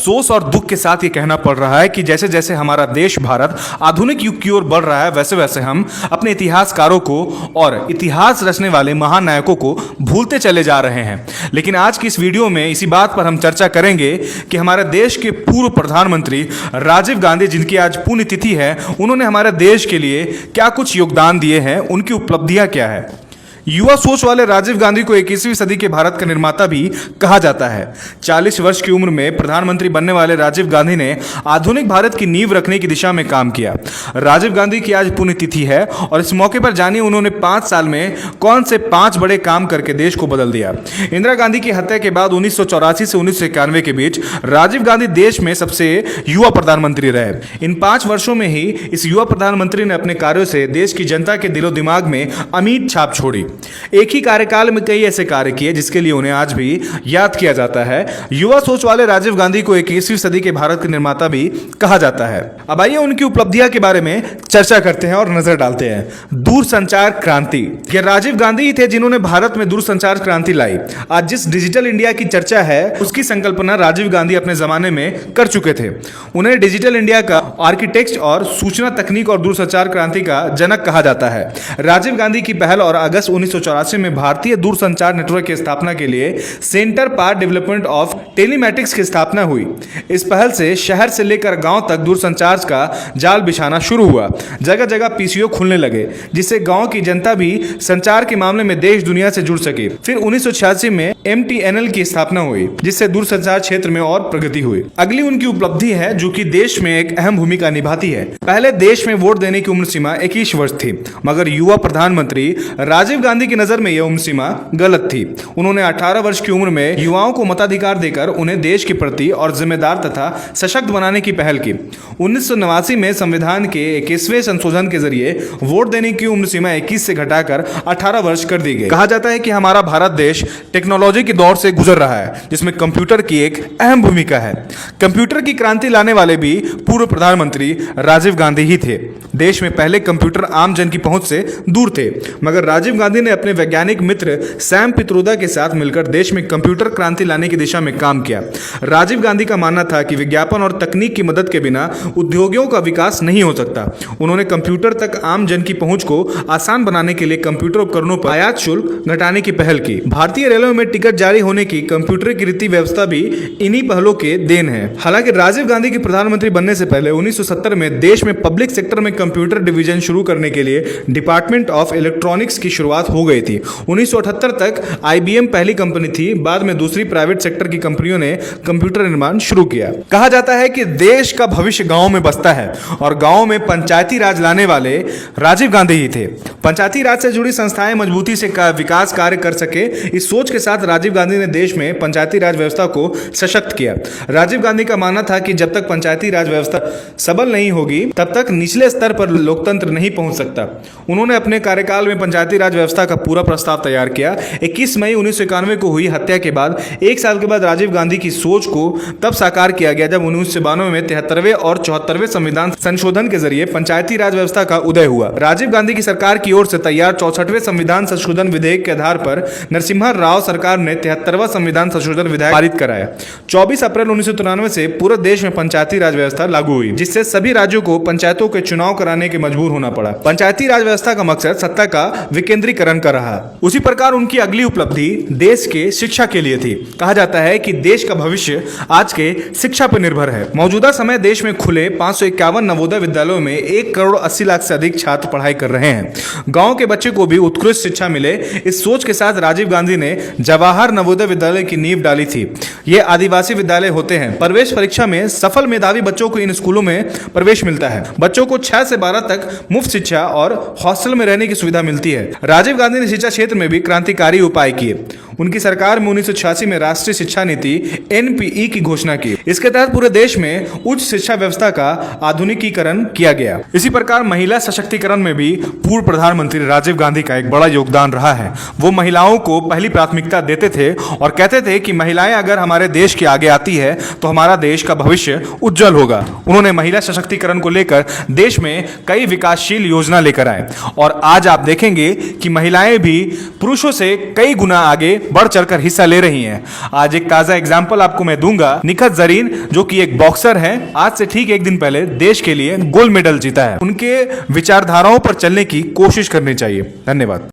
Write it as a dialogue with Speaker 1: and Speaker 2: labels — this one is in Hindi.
Speaker 1: अफसोस और दुख के साथ ये कहना पड़ रहा है कि जैसे जैसे हमारा देश भारत आधुनिक युग की ओर बढ़ रहा है, वैसे वैसे हम अपने इतिहासकारों को और इतिहास रचने वाले महान नायकों को भूलते चले जा रहे हैं। लेकिन आज की इस वीडियो में इसी बात पर हम चर्चा करेंगे कि हमारे देश के पूर्व प्रधानमंत्री राजीव गांधी, जिनकी आज पुण्यतिथि है, उन्होंने हमारे देश के लिए क्या कुछ योगदान दिए हैं, उनकी उपलब्धियां क्या है। युवा सोच वाले राजीव गांधी को 21वीं सदी के भारत का निर्माता भी कहा जाता है। 40 वर्ष की उम्र में प्रधानमंत्री बनने वाले राजीव गांधी ने आधुनिक भारत की नींव रखने की दिशा में काम किया। राजीव गांधी की आज पुण्यतिथि है और इस मौके पर जानिए उन्होंने 5 साल में कौन से 5 बड़े काम करके देश को बदल दिया। इंदिरा गांधी की हत्या के बाद 1984 से 1991 के बीच राजीव गांधी देश में सबसे युवा प्रधानमंत्री रहे। इन 5 वर्षों में ही इस युवा प्रधानमंत्री ने अपने कार्यों से देश की जनता के दिलो दिमाग में अमिट छाप छोड़ी। एक ही कार्यकाल में कई ऐसे कार्य किए जिसके लिए उन्हें आज भी याद किया जाता है। युवा सोच वाले राजीव गांधी को 21वीं सदी के भारत के निर्माता भी कहा जाता है। अब आइए उनकी उपलब्धियां के बारे में चर्चा करते हैं और नजर डालते हैं। दूरसंचार क्रांति। ये राजीव गांधी ही थे जिन्होंने भारत में दूरसंचार क्रांति लाई। आज जिस डिजिटल इंडिया की चर्चा है, उसकी संकल्पना राजीव गांधी अपने जमाने में कर चुके थे। उन्हें डिजिटल इंडिया का आर्किटेक्ट और सूचना तकनीक और दूरसंचार क्रांति का जनक कहा जाता है। राजीव गांधी की पहल और अगस्त 1984 में भारतीय दूरसंचार नेटवर्क की स्थापना के लिए centre for development of telematics की स्थापना हुई। इस पहल से शहर से लेकर गांव तक दूरसंचार का जाल बिछाना शुरू हुआ। जगह जगह पीसीओ खुलने लगे, जिससे गांव की जनता भी संचार के मामले में देश दुनिया से जुड़ सके। फिर 1986 में MTNL की स्थापना हुई, जिससे दूरसंचार क्षेत्र में और प्रगति हुई। अगली उनकी उपलब्धि है जो कि देश में एक अहम भूमिका निभाती है। पहले देश में वोट देने की उम्र सीमा 21 वर्ष थी, मगर युवा प्रधानमंत्री राजीव गांधी की नजर में यह उम्र सीमा गलत थी। उन्होंने 18 वर्ष की उम्र में युवाओं को मताधिकार देकर उन्हें देश के प्रति और जिम्मेदार तथा सशक्त बनाने की पहल की। 1989 में संविधान के 21वें संशोधन के जरिए वोट देने की उम्र सीमा 21 से घटाकर 18 वर्ष कर दी गई। कहा जाता है कि हमारा भारत देश टेक्नोलॉजी के दौर से गुजर रहा है, जिसमें कंप्यूटर की एक अहम भूमिका है। कंप्यूटर की क्रांति लाने वाले भी पूर्व प्रधानमंत्री राजीव गांधी ही थे। देश में पहले कंप्यूटर आम जन की पहुंच से दूर थे, मगर राजीव गांधी ने अपने वैज्ञानिक मित्र सैम पित्रोदा के साथ मिलकर देश में कंप्यूटर क्रांति लाने की दिशा में काम किया। राजीव गांधी का मानना था कि विज्ञापन और तकनीक की मदद के बिना उद्योगों का विकास नहीं हो सकता। उन्होंने कंप्यूटर तक आम जन की पहुंच को आसान बनाने के लिए कंप्यूटर उपकरणों पर आयात शुल्क घटाने की पहल की। भारतीय रेलवे में टिकट जारी होने की कंप्यूटरीकृत व्यवस्था भी इन्हीं पहलों के देन है। हालांकि राजीव गांधी के प्रधानमंत्री बनने से पहले 1970 में देश में पब्लिक सेक्टर में कंप्यूटर डिवीजन शुरू करने के लिए डिपार्टमेंट ऑफ इलेक्ट्रॉनिक्स की शुरुआत हो गई थी। 1978 तक IBM पहली कंपनी थी, बाद में दूसरी प्राइवेट सेक्टर की कंपनियों ने कंप्यूटर निर्माण शुरू किया। कहा जाता है कि देश का भविष्य गांव में बसता है और गांव में पंचायती राज लाने वाले राजीव गांधी ही थे। पंचायती राज से जुड़ी संस्थाएं मजबूती से विकास कार्य कर सके, इस सोच के साथ राजीव गांधी ने देश में पंचायती राज व्यवस्था को सशक्त किया। राजीव गांधी का मानना था कि जब तक पंचायती राज व्यवस्था सबल नहीं होगी, तब तक निचले स्तर पर लोकतंत्र नहीं पहुंच सकता। उन्होंने अपने कार्यकाल में पंचायती राज व्यवस्था का पूरा प्रस्ताव तैयार किया। 21 मई 1991 को हुई हत्या के बाद 1 साल के बाद राजीव गांधी की सोच को तब साकार किया गया जब 1992 में 73वें और 74वें संविधान संशोधन के जरिए पंचायती राज व्यवस्था का उदय हुआ। राजीव गांधी की सरकार की ओर से तैयार 64वें संविधान संशोधन विधेयक के आधार पर नरसिम्हा राव सरकार ने 73वां संविधान संशोधन विधेयक पारित कराया। 24 अप्रैल 1993 से पूरे देश में पंचायती राज व्यवस्था लागू हुई, जिससे सभी राज्यों को पंचायतों के चुनाव कराने के मजबूर होना पड़ा। पंचायती राज व्यवस्था का मकसद सत्ता का विकेंद्रीकरण का रहा। उसी प्रकार उनकी अगली उपलब्धि देश के शिक्षा के लिए थी। कहा जाता है कि देश का भविष्य आज के शिक्षा पर निर्भर है। मौजूदा समय देश में खुले 551 नवोदय विद्यालयों में 1 करोड़ 80 लाख से अधिक छात्र पढ़ाई कर रहे हैं। गांव के बच्चे को भी उत्कृष्ट शिक्षा मिले, इस सोच के साथ राजीव गांधी ने जवाहर नवोदय विद्यालय की नींव डाली थी। ये आदिवासी विद्यालय होते हैं। प्रवेश परीक्षा में सफल मेधावी बच्चों को इन स्कूलों में प्रवेश मिलता है। बच्चों को 6 से 12 तक मुफ्त शिक्षा और हॉस्टल में रहने की सुविधा मिलती है। राजीव गांधी ने शिक्षा क्षेत्र में भी क्रांतिकारी उपाय किए। उनकी सरकार में 1986 में राष्ट्रीय शिक्षा नीति NPE की घोषणा की। इसके तहत पूरे देश में उच्च शिक्षा व्यवस्था का आधुनिकीकरण किया गया। इसी प्रकार महिला सशक्तिकरण में भी पूर्व प्रधानमंत्री राजीव गांधी का एक बड़ा योगदान रहा है। वो महिलाओं को पहली प्राथमिकता देते थे और कहते थे कि महिलाएं अगर हमारे देश के आगे आती है तो हमारा देश का भविष्य उज्जवल होगा। उन्होंने महिला सशक्तिकरण को लेकर देश में कई विकासशील योजना लेकर आए और आज आप देखेंगे कि महिलाएं भी पुरुषों से कई गुना आगे बढ़ चढ़कर हिस्सा ले रही हैं। आज एक ताजा एग्जाम्पल आपको मैं दूंगा। निखत जरीन जो कि एक बॉक्सर हैं, आज से ठीक एक दिन पहले देश के लिए गोल्ड मेडल जीता है। उनके विचारधाराओं पर चलने की कोशिश करनी चाहिए। धन्यवाद।